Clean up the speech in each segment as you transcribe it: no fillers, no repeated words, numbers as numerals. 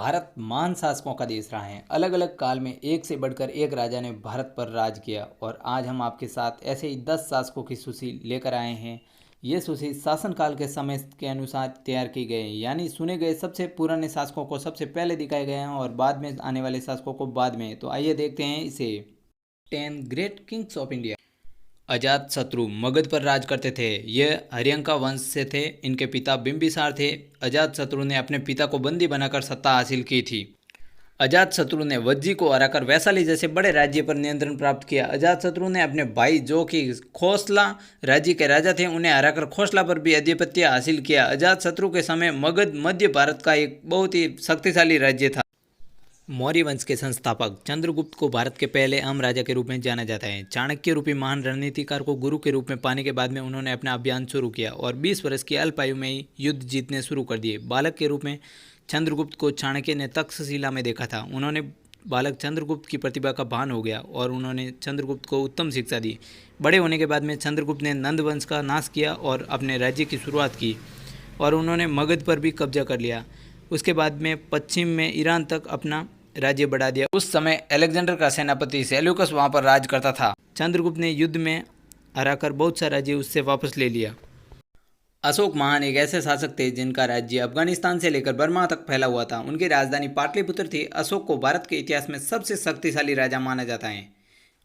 भारत महान शासकों का देश रहा है। अलग अलग काल में एक से बढ़कर एक राजा ने भारत पर राज किया और आज हम आपके साथ ऐसे ही 10 शासकों की सूची लेकर आए हैं। ये सूची शासनकाल के समय के अनुसार तैयार की गई है, यानी सुने गए सबसे पुराने शासकों को सबसे पहले दिखाए गए हैं और बाद में आने वाले शासकों को बाद में। तो आइए देखते हैं इसे। 10 ग्रेट किंग्स ऑफ इंडिया। अजात शत्रु मगध पर राज करते थे। ये हरियंका वंश से थे। इनके पिता बिंबिसार थे। अजात शत्रु ने अपने पिता को बंदी बनाकर सत्ता हासिल की थी। अजात शत्रु ने वज्जी को हराकर वैशाली जैसे बड़े राज्य पर नियंत्रण प्राप्त किया। अजात शत्रु ने अपने भाई जो कि खोसला राज्य के राजा थे उन्हें हराकर खोसला पर भी आधिपत्य हासिल किया। अजात शत्रु के समय मगध मध्य भारत का एक बहुत ही शक्तिशाली राज्य था। मौर्य वंश के संस्थापक चंद्रगुप्त को भारत के पहले अहम राजा के रूप में जाना जाता है। चाणक्य रूपी महान रणनीतिकार को गुरु के रूप में पाने के बाद में उन्होंने अपना अभियान शुरू किया और 20 वर्ष की अल्प आयु में ही युद्ध जीतने शुरू कर दिए। बालक के रूप में चंद्रगुप्त को चाणक्य ने तक्षशिला में देखा था। उन्होंने बालक चंद्रगुप्त की प्रतिभा का भान हो गया और उन्होंने चंद्रगुप्त को उत्तम शिक्षा दी। बड़े होने के बाद में चंद्रगुप्त ने नंद वंश का नाश किया और अपने राज्य की शुरुआत की और उन्होंने मगध पर भी कब्जा कर लिया। उसके बाद में पश्चिम में ईरान तक अपना राज्य बढ़ा दिया। उस समय अलेक्जेंडर का सेनापति सेल्यूकस वहां पर राज करता था। चंद्रगुप्त ने युद्ध में हराकर बहुत सा राज्य उससे वापस ले लिया। अशोक महान एक ऐसे शासक थे जिनका राज्य अफगानिस्तान से लेकर बर्मा तक फैला हुआ था। उनकी राजधानी पाटलिपुत्र थी। अशोक को भारत के इतिहास में सबसे शक्तिशाली राजा माना जाता है।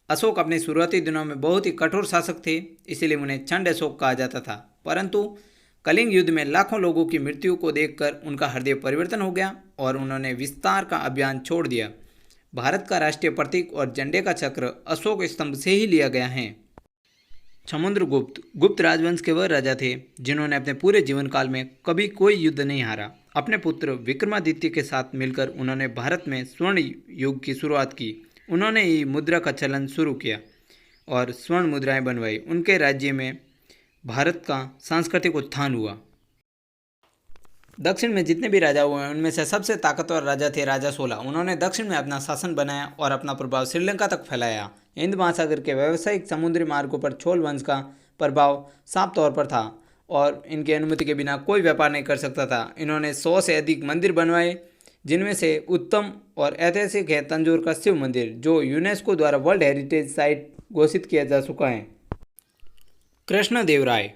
अशोक अपने शुरुआती दिनों में बहुत ही कठोर शासक थे, इसीलिए उन्हें चंड अशोक कहा जाता था। परंतु कलिंग युद्ध में लाखों लोगों की मृत्यु को देखकर उनका हृदय परिवर्तन हो गया और उन्होंने विस्तार का अभियान छोड़ दिया। भारत का राष्ट्रीय प्रतीक और झंडे का चक्र अशोक स्तंभ से ही लिया गया है। समुद्रगुप्त गुप्त राजवंश के वह राजा थे जिन्होंने अपने पूरे जीवन काल में कभी कोई युद्ध नहीं हारा। अपने पुत्र विक्रमादित्य के साथ मिलकर उन्होंने भारत में स्वर्ण युग की शुरुआत की। उन्होंने ही मुद्रा का चलन शुरू किया और स्वर्ण मुद्राएं बनवाई। उनके राज्य में भारत का सांस्कृतिक उत्थान हुआ। दक्षिण में जितने भी राजा हुए हैं उनमें से सबसे ताकतवर राजा थे राजा सोला। उन्होंने दक्षिण में अपना शासन बनाया और अपना प्रभाव श्रीलंका तक फैलाया। हिंद महासागर के व्यावसायिक समुद्री मार्गों पर छोल वंश का प्रभाव साफ तौर पर था और इनकी अनुमति के बिना कोई व्यापार नहीं कर सकता था। इन्होंने 100 से अधिक मंदिर बनवाए, जिनमें से उत्तम और ऐतिहासिक है तंजौर का शिव मंदिर, जो यूनेस्को द्वारा वर्ल्ड हेरिटेज साइट घोषित किया जा चुका है। कृष्णदेवराय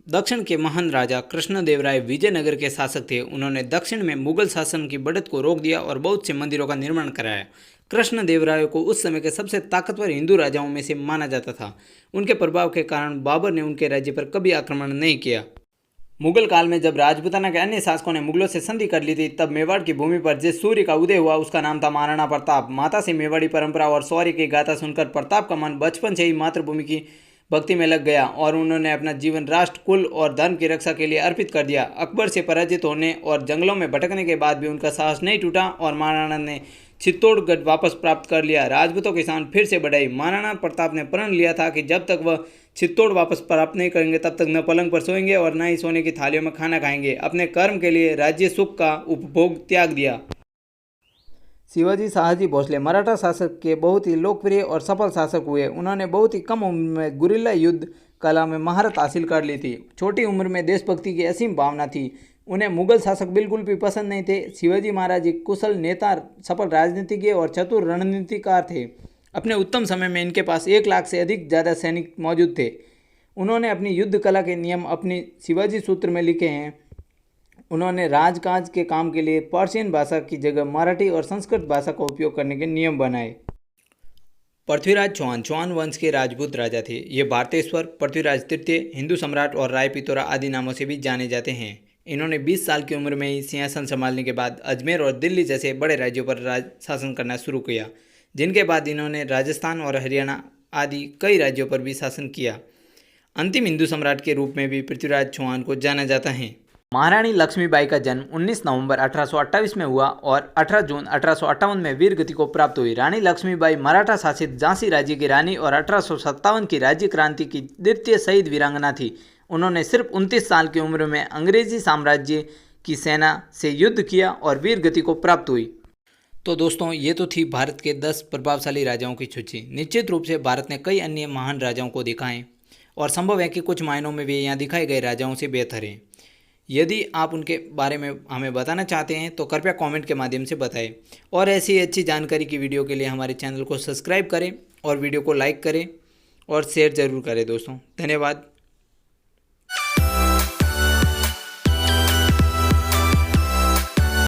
दक्षिण के महान राजा कृष्णदेवराय विजयनगर के शासक थे। उन्होंने दक्षिण में मुगल शासन की बढ़त को रोक दिया और बहुत से मंदिरों का निर्माण कराया। कृष्णदेवराय को उस समय के सबसे ताकतवर हिंदू राजाओं में से माना जाता था। उनके प्रभाव के कारण बाबर ने उनके राज्य पर कभी आक्रमण नहीं किया। मुगल काल में जब राजपूताना के अन्य शासकों ने मुगलों से संधि कर ली थी, तब मेवाड़ की भूमि पर जिस सूर्य का उदय हुआ उसका नाम था महाराणा प्रताप। माता से मेवाड़ी परंपरा और शौर्य की गाथा सुनकर प्रताप का मन बचपन से ही मातृभूमि की भक्ति में लग गया और उन्होंने अपना जीवन राष्ट्र, कुल और धर्म की रक्षा के लिए अर्पित कर दिया। अकबर से पराजित होने और जंगलों में भटकने के बाद भी उनका साहस नहीं टूटा और महाराणा ने चित्तौड़गढ़ वापस प्राप्त कर लिया। राजपूतों की शान फिर से बढ़ाई। महाराणा प्रताप ने प्रण लिया था कि जब तक वह चित्तौड़ वापस प्राप्त नहीं करेंगे तब तक न पलंग पर सोएंगे और न ही सोने की थालियों में खाना खाएंगे। अपने कर्म के लिए राज्य सुख का उपभोग त्याग दिया। शिवाजी शाहजी भोसले मराठा शासक के बहुत ही लोकप्रिय और सफल शासक हुए। उन्होंने बहुत ही कम उम्र में गुरिल्ला युद्ध कला में महारत हासिल कर ली थी। छोटी उम्र में देशभक्ति की असीम भावना थी। उन्हें मुगल शासक बिल्कुल भी पसंद नहीं थे। शिवाजी महाराज एक कुशल नेता, सफल राजनीतिज्ञ और चतुर रणनीतिकार थे। अपने उत्तम समय में इनके पास 1 लाख से अधिक ज़्यादा सैनिक मौजूद थे। उन्होंने अपनी युद्ध कला के नियम अपनी शिवाजी सूत्र में लिखे हैं। उन्होंने राजकाज के काम के लिए पर्शियन भाषा की जगह मराठी और संस्कृत भाषा का उपयोग करने के नियम बनाए। पृथ्वीराज चौहान चौहान वंश के राजपूत राजा थे। ये भारतेश्वर, पृथ्वीराज तृतीय, हिंदू सम्राट और राय पितौरा आदि नामों से भी जाने जाते हैं। इन्होंने 20 साल की उम्र में ही सिंहासन संभालने के बाद अजमेर और दिल्ली जैसे बड़े राज्यों पर राज शासन करना शुरू किया, जिनके बाद इन्होंने राजस्थान और हरियाणा आदि कई राज्यों पर भी शासन किया। अंतिम हिंदू सम्राट के रूप में भी पृथ्वीराज चौहान को जाना जाता है। महारानी लक्ष्मीबाई का जन्म 19 नवंबर 1828 में हुआ और 18 जून 1858 में वीर गति को प्राप्त हुई। रानी लक्ष्मीबाई मराठा शासित झांसी राज्य की रानी और 1857 की राज्य क्रांति की द्वितीय शहीद वीरांगना थी। उन्होंने सिर्फ 29 साल की उम्र में अंग्रेजी साम्राज्य की सेना से युद्ध किया और वीर गति को प्राप्त हुई। तो दोस्तों, ये तो थी भारत के 10 प्रभावशाली राजाओं की सूची। निश्चित रूप से भारत ने कई अन्य महान राजाओं को देखा है और संभव है कि कुछ मायनों में भी यहाँ दिखाए गए राजाओं से बेहतर है। यदि आप उनके बारे में हमें बताना चाहते हैं तो कृपया कमेंट के माध्यम से बताएं। और ऐसी अच्छी जानकारी की वीडियो के लिए हमारे चैनल को सब्सक्राइब करें और वीडियो को लाइक करें और शेयर ज़रूर करें दोस्तों। धन्यवाद।